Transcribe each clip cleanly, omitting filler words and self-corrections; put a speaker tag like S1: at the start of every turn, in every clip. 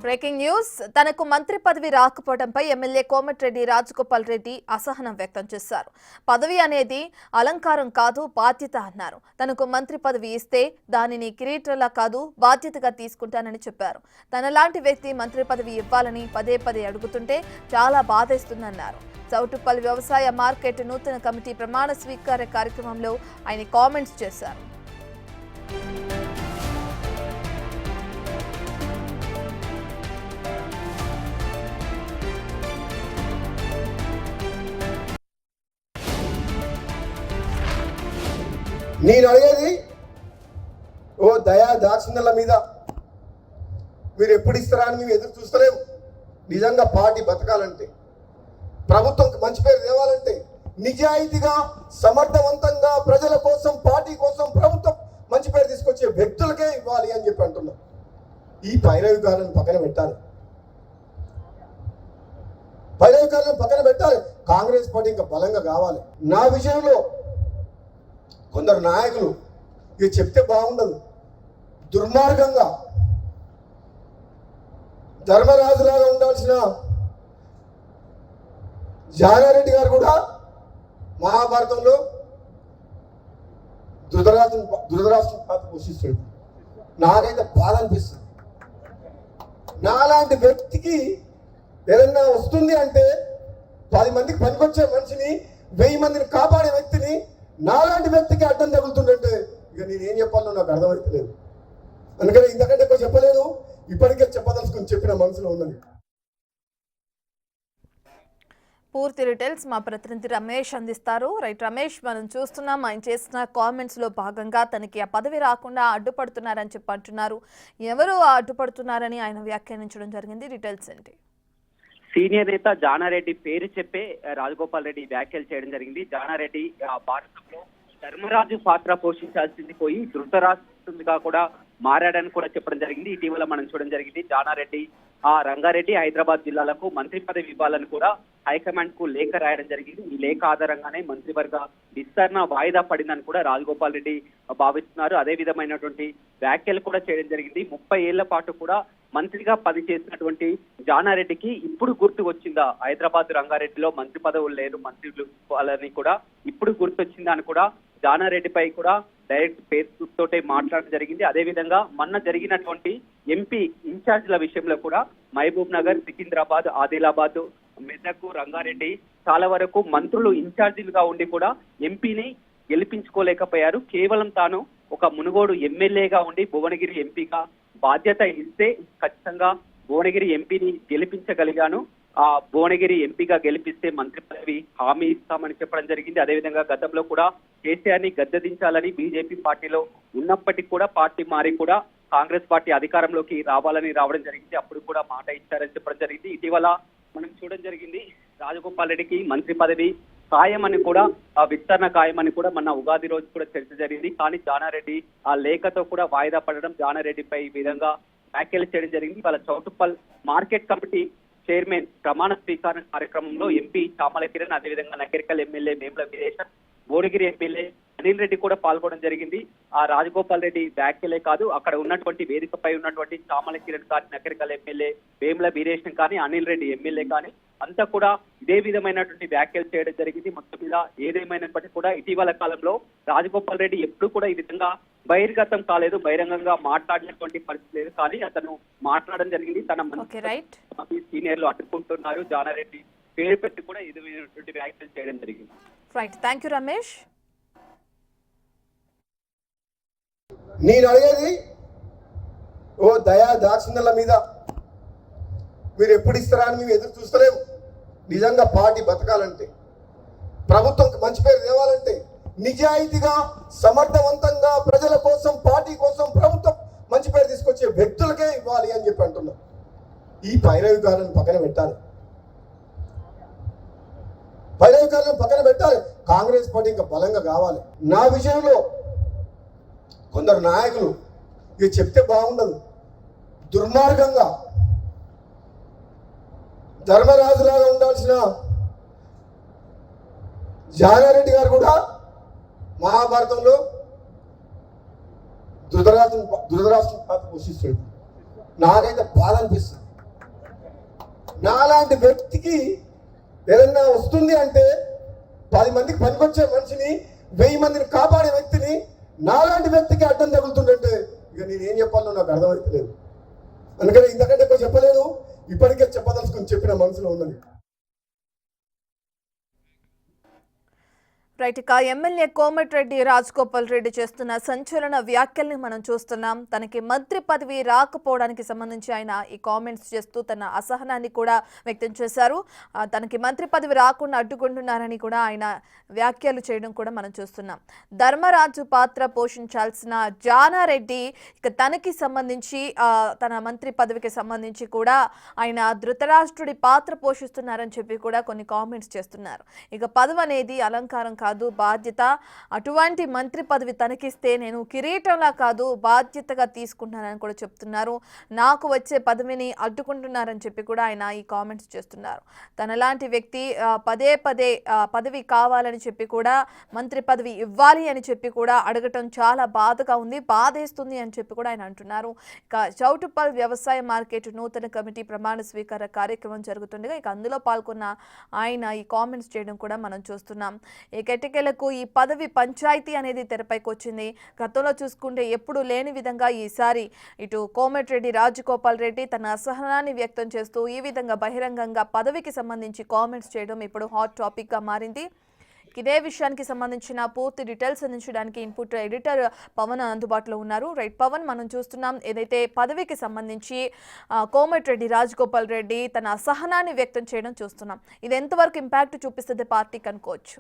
S1: Breaking news తనకు మంత్రి పదవి రాకపోవడంపై ఎమ్మెల్యే కోమటిరెడ్డి రాజగోపాల్ రెడ్డి అసహనం వ్యక్తం చేశారు. పదవి అనేది అలంకారం కాదు, బాధ్యత అన్నారు. తనకు మంత్రి పదవి ఇస్తే దానిని కిరీటంలా కాదు, బాధ్యతగా తీసుకుంటానని చెప్పారు. తనలాంటి వ్యక్తి మంత్రి పదవి ఇవ్వాలని పదే పదే అడుగుతుంటే చాలా బాధేస్తుందన్నారు. చౌటుప్పల్ వ్యవసాయ మార్కెట్ నూతన కమిటీ ప్రమాణ స్వీకార కార్యక్రమంలో ఆయన కామెంట్స్ చేశారు.
S2: నేను అడిగేది ఓ దయా దాక్షిణ్యాల మీద మీరు ఎప్పుడు ఇస్తారా అని మేము ఎదురు చూస్తలేము. నిజంగా పార్టీ బతకాలంటే, ప్రభుత్వం మంచి పేరు తేవాలంటే, నిజాయితీగా సమర్థవంతంగా ప్రజల కోసం, పార్టీ కోసం ప్రభుత్వం మంచి పేరు తీసుకొచ్చే వ్యక్తులకే ఇవ్వాలి అని చెప్పి అంటున్నాం. ఈ పైరవికాలను పక్కన పెట్టాలి, పైరవికాలను పక్కన పెట్టాలి. కాంగ్రెస్ పార్టీ ఇంకా బలంగా కావాలి. నా విషయంలో కొందరు నాయకులు ఇది చెప్తే బాగుండదు, దుర్మార్గంగా ధర్మరాజులాగా ఉండాల్సిన జానారెడ్డి గారు కూడా మహాభారతంలో ధృతరాష్ట్రం పాత్ర పోషిస్తాడు. నాకైతే బాధ అనిపిస్తుంది. నాలాంటి వ్యక్తికి ఏదన్నా వస్తుంది అంటే 10 మందికి పనికొచ్చే మనిషిని, 1000 మందిని కాపాడే వ్యక్తిని నాలాంటి వ్యక్తికి అడ్డం తగులుతుందంటే ఇక నేనేం చెప్పాలో నాకు అర్థమవుతలేదు. అందుకని ఇంతకంటే ఎక్కువ చెప్పలేదు. ఇప్పటికే చెప్పదలుచుకుని చెప్పిన మనసులో ఉన్నది.
S1: పూర్తి డీటెయిల్స్ మా ప్రతినిధి రమేష్ అందిస్తారు. రైట్ రమేష్, మనం చూస్తున్నాం ఆయన చేసిన కామెంట్స్ లో భాగంగా తనకి ఆ పదవి రాకుండా అడ్డుపడుతున్నారని చెప్పి అంటున్నారు. ఎవరు అడ్డుపడుతున్నారని ఆయన వ్యాఖ్యానించడం జరిగింది, డీటెయిల్స్ ఏంటి?
S3: సీనియర్ నేత జానారెడ్డి పేరు చెప్పే రాజగోపాల్ రెడ్డి వ్యాఖ్యలు చేయడం జరిగింది. జానారెడ్డి భారతంలో ధర్మరాజు పాత్ర పోషించాల్సింది పోయి ధృతరాష్ట్రంగా కూడా మారాడని కూడా చెప్పడం జరిగింది. ఇటీవల మనం చూడడం జరిగింది. జానారెడ్డి రంగారెడ్డి, హైదరాబాద్ జిల్లాలకు మంత్రి పదవి ఇవ్వాలని కూడా హైకమాండ్ కు లేఖ రాయడం జరిగింది. ఈ లేఖ ఆధారంగానే మంత్రివర్గ విస్తరణ వాయిదా పడిందని కూడా రాజగోపాల్ రెడ్డి భావిస్తున్నారు. అదే విధమైనటువంటి వ్యాఖ్యలు కూడా చేయడం జరిగింది. 30 ఏళ్ల పాటు కూడా మంత్రిగా పనిచేసినటువంటి జానారెడ్డికి ఇప్పుడు గుర్తు వచ్చిందా, హైదరాబాద్ రంగారెడ్డిలో మంత్రి పదవులు లేదు, మంత్రులు వాళ్ళని కూడా ఇప్పుడు గుర్తొచ్చిందా అని కూడా జానారెడ్డిపై కూడా డైరెక్ట్ ఫేస్బుక్ తోటే మాట్లాడడం జరిగింది. అదేవిధంగా మొన్న జరిగినటువంటి ఎంపీ ఇన్ఛార్జ్ల విషయంలో కూడా మహబూబ్ నగర్, సికింద్రాబాద్, ఆదిలాబాద్, మెదక్, రంగారెడ్డి చాలా వరకు మంత్రులు ఇన్ఛార్జీలుగా ఉండి కూడా ఎంపీని గెలిపించుకోలేకపోయారు. కేవలం తాను ఒక మునుగోడు ఎమ్మెల్యేగా ఉండి భువనగిరి ఎంపీగా బాధ్యత ఇస్తే ఖచ్చితంగా భువనగిరి ఎంపీని గెలిపించగలిగాను, ఆ భువనగిరి ఎంపీగా గెలిపిస్తే మంత్రి పదవి హామీ ఇస్తామని చెప్పడం జరిగింది. అదేవిధంగా గతంలో కూడా కేసీఆర్ ని గద్దెదించాలని బీజేపీ పార్టీలో ఉన్నప్పటికీ కూడా పార్టీ మారి కూడా కాంగ్రెస్ పార్టీ అధికారంలోకి రావడం జరిగింది. అప్పుడు కూడా మాట ఇచ్చారని చెప్పడం జరిగింది. ఇటీవల మనం చూడడం జరిగింది, రాజగోపాల్ రెడ్డికి మంత్రి పదవి ఖాయమని కూడా, ఆ విస్తరణ ఖాయమని కూడా మొన్న ఉగాది రోజు కూడా చర్చ జరిగింది. కానీ జానారెడ్డి ఆ లేఖతో కూడా వాయిదా పడడం, జానారెడ్డిపై ఈ విధంగా వ్యాఖ్యలు చేయడం జరిగింది. వాళ్ళ చౌటుప్పల్ మార్కెట్ కమిటీ చైర్మన్ ప్రమాణ స్వీకార కార్యక్రమంలో ఎంపీ చామల కిరణ్, అదేవిధంగా నకరికల్ ఎమ్మెల్యే వేముల వీరేశం, భువనగిరి ఎమ్మెల్యే అనిల్ రెడ్డి కూడా పాల్గొనడం జరిగింది. ఆ రాజగోపాల్ రెడ్డి వ్యాఖ్యలే కాదు, అక్కడ ఉన్నటువంటి వేదికపై ఉన్నటువంటి చామల కిరణ్ కానీ, నకరికల్ ఎమ్మెల్యే వేముల వీరేశం కానీ, అనిల్ రెడ్డి ఎమ్మెల్యే కానీ అంతా కూడా ఇదే విధమైనటువంటి వ్యాఖ్యలు చేయడం జరిగింది. మొత్తం మీద ఏదేమైనప్పటికీ కూడా ఇటీవల కాలంలో రాజగోపాల్ రెడ్డి ఎప్పుడు కూడా ఈ విధంగా బహిర్గతం కాలేదు, బహిరంగంగా మాట్లాడినటువంటి పరిస్థితి లేదు. కానీ అతను మాట్లాడడం జరిగింది. తన సీనియర్లు అడ్డుకుంటున్నారు, జానారెడ్డి పేరు పెట్టి కూడా ఇది వ్యాఖ్యలు చేయడం జరిగింది.
S1: Right, thank you Ramesh.
S2: నేను అడిగేది ఓ దయా దాక్షిణ్యాల మీద మీరు ఎప్పుడు ఇస్తారా అని మేము ఎదురు చూస్తలేము. నిజంగా పార్టీ బతకాలంటే, ప్రభుత్వం మంచి పేరు తేవాలంటే, నిజాయితీగా సమర్థవంతంగా ప్రజల కోసం, పార్టీ కోసం ప్రభుత్వం మంచి పేరు తీసుకొచ్చే వ్యక్తులకే ఇవ్వాలి అని చెప్పి అంటున్నాం. ఈ పైరవికాలను పక్కన పెట్టాలి, పైరవికాలను పక్కన పెట్టాలి. కాంగ్రెస్ పార్టీ ఇంకా బలంగా కావాలి. నా విషయంలో కొందరు నాయకులు ఇది చెప్తే బాగుండదు, దుర్మార్గంగా ధర్మరాజులాగా ఉండాల్సిన జానారెడ్డి గారు కూడా మహాభారతంలో ధృతరాష్ట్రం పాత్ర పోషిస్తాడు. నాకైతే బాధ అనిపిస్తుంది. నాలాంటి వ్యక్తికి ఏదన్నా వస్తుంది అంటే 10 మందికి పనికొచ్చే మనిషిని 1000 మందిని కాపాడే వ్యక్తిని నాలాంటి వ్యక్తికి అడ్డం తగులుతుందంటే ఇక నేనేం చెప్పాలో నాకు అర్థమవుతలేదు. అందుకని ఇంతకంటే ఎక్కువ చెప్పలేను. ఇప్పటికే చెప్పదలుచుకుని చెప్పిన మనసులో ఉన్నది.
S1: రైట్, ఇక ఎమ్మెల్యే కోమటిరెడ్డి రాజగోపాల్ రెడ్డి చేస్తున్న సంచలన వ్యాఖ్యల్ని మనం చూస్తున్నాం. తనకి మంత్రి పదవి రాకపోవడానికి సంబంధించి ఆయన ఈ కామెంట్స్ చేస్తూ తన అసహనాన్ని కూడా వ్యక్తం చేశారు. తనకి మంత్రి పదవి రాకుండా అడ్డుకుంటున్నారని కూడా ఆయన వ్యాఖ్యలు చేయడం కూడా మనం చూస్తున్నాం. ధర్మరాజు పాత్ర పోషించాల్సిన జానారెడ్డి ఇక తనకి సంబంధించి తన మంత్రి పదవికి సంబంధించి కూడా ఆయన ధృతరాష్ట్రుడి పాత్ర పోషిస్తున్నారని చెప్పి కూడా కొన్ని కామెంట్స్ చేస్తున్నారు. ఇక పదవి అనేది అలంకారం కాదు, బాధ్యత. అటువంటి మంత్రి పదవి తనకిస్తే నేను కిరీటంలా కాదు బాధ్యతగా తీసుకుంటానని కూడా చెప్తున్నారు. నాకు వచ్చే పదవిని అడ్డుకుంటున్నారని చెప్పి కూడా ఆయన ఈ కామెంట్స్ చేస్తున్నారు. తనలాంటి వ్యక్తి పదే పదే పదవి కావాలని చెప్పి కూడా మంత్రి పదవి ఇవ్వాలి అని చెప్పి కూడా అడగటం చాలా బాధగా ఉంది, బాధేస్తుంది అని చెప్పి కూడా ఆయన అంటున్నారు. ఇక చౌటుప్పల్ వ్యవసాయ మార్కెట్ నూతన కమిటీ ప్రమాణ స్వీకార కార్యక్రమం జరుగుతుండగా ఇక అందులో పాల్గొన్న ఆయన ఈ కామెంట్స్ చేయడం కూడా మనం చూస్తున్నాం. ఈ కెటికెలకు ఈ పదవి పంచాయతీ అనేది తెరపైకి వచ్చింది. గతంలో చూసుకుంటే ఎప్పుడు లేని విధంగా ఈసారి ఇటు కోమటిరెడ్డి రాజగోపాల్ రెడ్డి తన అసహనాన్ని వ్యక్తం చేస్తూ ఈ విధంగా బహిరంగంగా పదవికి సంబంధించి కామెంట్స్ చేయడం ఇప్పుడు హాట్ టాపిక్ గా మారింది. ఇదే విషయానికి సంబంధించిన పూర్తి డీటెయిల్స్ అందించడానికి ఇన్పుట్ ఎడిటర్ పవన్ అందుబాటులో ఉన్నారు. రైట్ పవన్, మనం చూస్తున్నాం ఏదైతే పదవికి సంబంధించి కోమటిరెడ్డి రాజగోపాల్ రెడ్డి తన అసహనాన్ని వ్యక్తం చేయడం చూస్తున్నాం. ఇది ఎంతవరకు ఇంపాక్ట్ చూపిస్తుంది పార్టీకి అనుకోవచ్చు?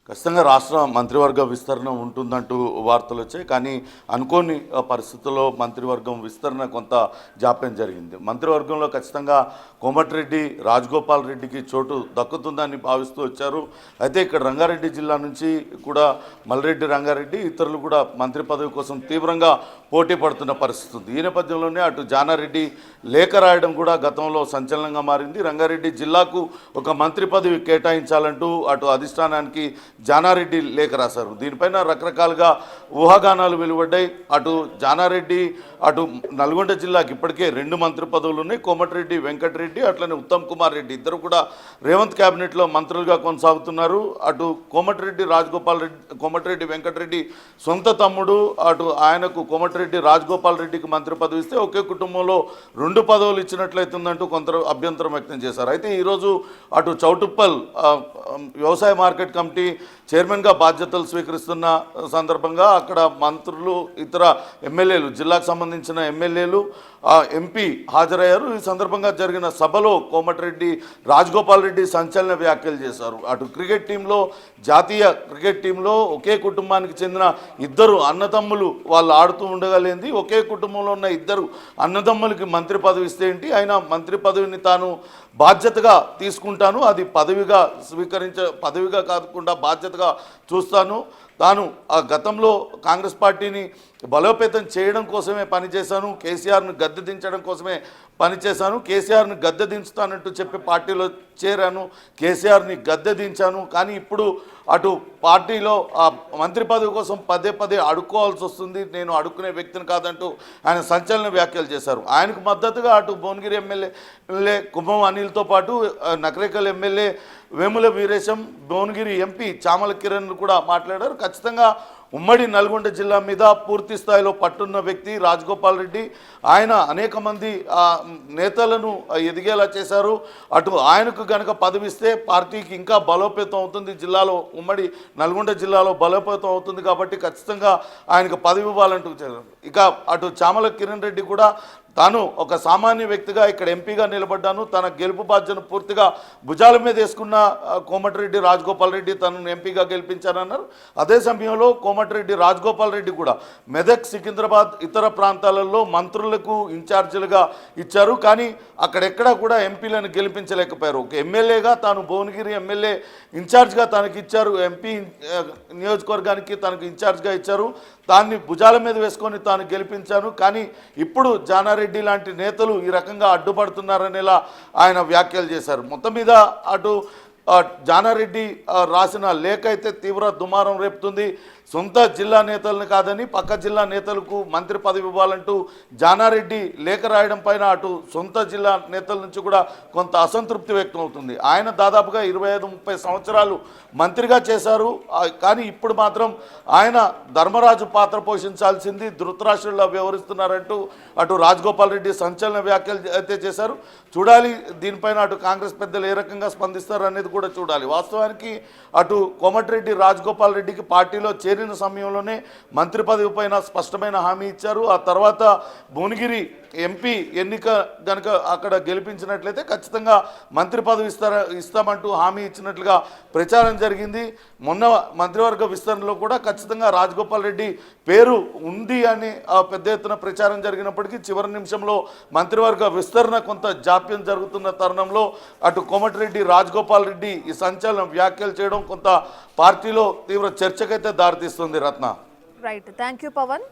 S4: ఖచ్చితంగా రాష్ట్ర మంత్రివర్గ విస్తరణ ఉంటుందంటూ వార్తలు వచ్చాయి. కానీ అనుకోని పరిస్థితుల్లో మంత్రివర్గం విస్తరణ కొంత జాప్యం జరిగింది. మంత్రివర్గంలో ఖచ్చితంగా కోమటిరెడ్డి రాజగోపాల్ రెడ్డికి చోటు దక్కుతుందని భావిస్తూ వచ్చారు. అయితే ఇక్కడ రంగారెడ్డి జిల్లా నుంచి కూడా మల్రెడ్డి రంగారెడ్డి ఇతరులు కూడా మంత్రి పదవి కోసం తీవ్రంగా పోటీ పడుతున్న పరిస్థితి ఉంది. ఈ నేపథ్యంలోనే అటు జానారెడ్డి లేఖ రాయడం కూడా గతంలో సంచలనంగా మారింది. రంగారెడ్డి జిల్లాకు ఒక మంత్రి పదవి కేటాయించాలంటూ అటు అధిష్టానానికి జానారెడ్డి లేఖ రాశారు. దీనిపైన రకరకాలుగా ఊహాగానాలు వెలువడ్డాయి. అటు జానారెడ్డి అటు నల్గొండ జిల్లాకి ఇప్పటికే 2 మంత్రి పదవులు ఉన్నాయి. కోమటిరెడ్డి వెంకటరెడ్డి అట్లనే ఉత్తమ్ కుమార్ రెడ్డి ఇద్దరు కూడా రేవంత్ క్యాబినెట్లో మంత్రులుగా కొనసాగుతున్నారు. అటు కోమటిరెడ్డి వెంకటరెడ్డి సొంత తమ్ముడు, అటు ఆయనకు కోమటిరెడ్డి రాజగోపాల్ రెడ్డికి మంత్రి పదవి ఇస్తే ఒకే కుటుంబంలో 2 పదవులు ఇచ్చినట్లయితుందంటూ కొంత అభ్యంతరం వ్యక్తం చేశారు. అయితే ఈరోజు అటు చౌటుప్పల్ వ్యవసాయ మార్కెట్ కమిటీ చైర్మన్గా బాధ్యతలు స్వీకరిస్తున్న సందర్భంగా అక్కడ మంత్రులు, ఇతర ఎమ్మెల్యేలు, జిల్లాకు సంబంధించిన ఎమ్మెల్యేలు, ఎంపీ హాజరయ్యారు. ఈ సందర్భంగా జరిగిన సభలో కోమటిరెడ్డి రాజగోపాల్ రెడ్డి సంచలన వ్యాఖ్యలు చేశారు. అటు క్రికెట్ టీంలో, జాతీయ క్రికెట్ టీంలో ఒకే కుటుంబానికి చెందిన 2 అన్నదమ్ములు వాళ్ళు ఆడుతూ ఉండగలేంది, ఒకే కుటుంబంలో ఉన్న 2 అన్నదమ్ములకి మంత్రి పదవి ఇస్తే ఏంటి, ఆయన మంత్రి పదవిని తాను బాధ్యతగా తీసుకుంటాను, అది పదవిగా కాకుండా బాధ్యతగా చూస్తాను, తాను ఆ గతంలో కాంగ్రెస్ పార్టీని బలోపేతం చేయడం కోసమే పనిచేశాను, కేసీఆర్ను గద్దె దించడం కోసమే పనిచేశాను, కేసీఆర్ని గద్దె దించుతానంటూ చెప్పి పార్టీలో చేరాను, కేసీఆర్ని గద్దె దించాను, కానీ ఇప్పుడు అటు పార్టీలో ఆ మంత్రి పదవి కోసం పదే అడుక్కోవాల్సి వస్తుంది, నేను అడుక్కునే వ్యక్తిని కాదంటూ ఆయన సంచలన వ్యాఖ్యలు చేశారు. ఆయనకు మద్దతుగా అటు భువనగిరి ఎమ్మెల్యే కుంభం అనిల్తో పాటు నకరేకల్ ఎమ్మెల్యే వేముల వీరేశం, భువనగిరి ఎంపీ చామల కిరణ్ కూడా మాట్లాడారు. ఖచ్చితంగా ఉమ్మడి నల్గొండ జిల్లా మీద పూర్తి స్థాయిలో పట్టున్న వ్యక్తి రాజగోపాల్ రెడ్డి. ఆయన అనేక మంది నేతలను ఎదిగేలా చేశారు. అటు ఆయనకు కనుక పదవిస్తే పార్టీకి ఇంకా బలోపేతం అవుతుంది, జిల్లాలో ఉమ్మడి నల్గొండ జిల్లాలో బలోపేతం అవుతుంది, కాబట్టి ఖచ్చితంగా ఆయనకు పదవి ఇవ్వాలంటూ చేశారు. ఇక అటు చామల కిరణ్ రెడ్డి కూడా తాను ఒక సామాన్య వ్యక్తిగా ఇక్కడ ఎంపీగా నిలబడ్డాను, తన గెలుపు బాధ్యతను పూర్తిగా భుజాల మీద వేసుకున్న కోమటిరెడ్డి రాజగోపాల్ రెడ్డి తనను ఎంపీగా గెలిపించారన్నారు. అదే సమయంలో కోమటిరెడ్డి రాజగోపాల్ రెడ్డి కూడా మెదక్, సికింద్రాబాద్ ఇతర ప్రాంతాలలో మంత్రులకు ఇన్ఛార్జీలుగా ఇచ్చారు, కానీ అక్కడెక్కడా కూడా ఎంపీలను గెలిపించలేకపోయారు. ఒక ఎమ్మెల్యేగా తాను భువనగిరి ఎమ్మెల్యే ఇన్ఛార్జ్గా తనకి ఇచ్చారు, ఎంపీ నియోజకవర్గానికి తనకు ఇన్ఛార్జ్గా ఇచ్చారు, దాన్ని భుజాల మీద వేసుకొని తాను గెలిపించాను, కానీ ఇప్పుడు జానారెడ్డి లాంటి నేతలు ఈ రకంగా అడ్డుపడుతున్నారనేలా ఆయన వ్యాఖ్యలు చేశారు. మొత్తం మీద అటు జానారెడ్డి రాసిన లేఖ అయితే తీవ్ర దుమారం రేపుతుంది. సొంత జిల్లా నేతలను కాదని పక్క జిల్లా నేతలకు మంత్రి పదవి ఇవ్వాలంటూ జానారెడ్డి లేఖ రాయడం పైన అటు సొంత జిల్లా నేతల నుంచి కూడా కొంత అసంతృప్తి వ్యక్తం అవుతుంది. ఆయన దాదాపుగా 25-30 సంవత్సరాలు మంత్రిగా చేశారు. కానీ ఇప్పుడు మాత్రం ఆయన ధర్మరాజు పాత్ర పోషించాల్సింది ధృతరాష్ట్రుల్లో వ్యవహరిస్తున్నారంటూ అటు రాజగోపాల్ రెడ్డి సంచలన వ్యాఖ్యలు అయితే చేశారు. చూడాలి దీనిపైన అటు కాంగ్రెస్ పెద్దలు ఏ రకంగా స్పందిస్తారు అనేది కూడా చూడాలి. వాస్తవానికి అటు కోమటిరెడ్డి రాజగోపాల్ రెడ్డికి పార్టీలో చేరిన సమయంలోనే మంత్రి పదవి పైన స్పష్టమైన హామీ ఇచ్చారు. ఆ తర్వాత భువనగిరి ఎంపీ ఎన్నిక కనుక అక్కడ గెలిపించినట్లయితే ఖచ్చితంగా మంత్రి పదవి ఇస్తామంటూ హామీ ఇచ్చినట్లుగా ప్రచారం జరిగింది. మొన్న మంత్రివర్గ విస్తరణలో కూడా ఖచ్చితంగా రాజగోపాల్ రెడ్డి పేరు ఉంది అని పెద్ద ఎత్తున ప్రచారం జరిగినప్పటికీ చివరి నిమిషంలో మంత్రివర్గ విస్తరణ కొంత జాప్యం జరుగుతున్న తరుణంలో అటు కోమటిరెడ్డి రాజగోపాల్ రెడ్డి ఈ సంచలన వ్యాఖ్యలు చేయడం కొంత పార్టీలో తీవ్ర చర్చకైతే దారితీస్తుంది. Ratna.
S1: Right, thank you Pawan.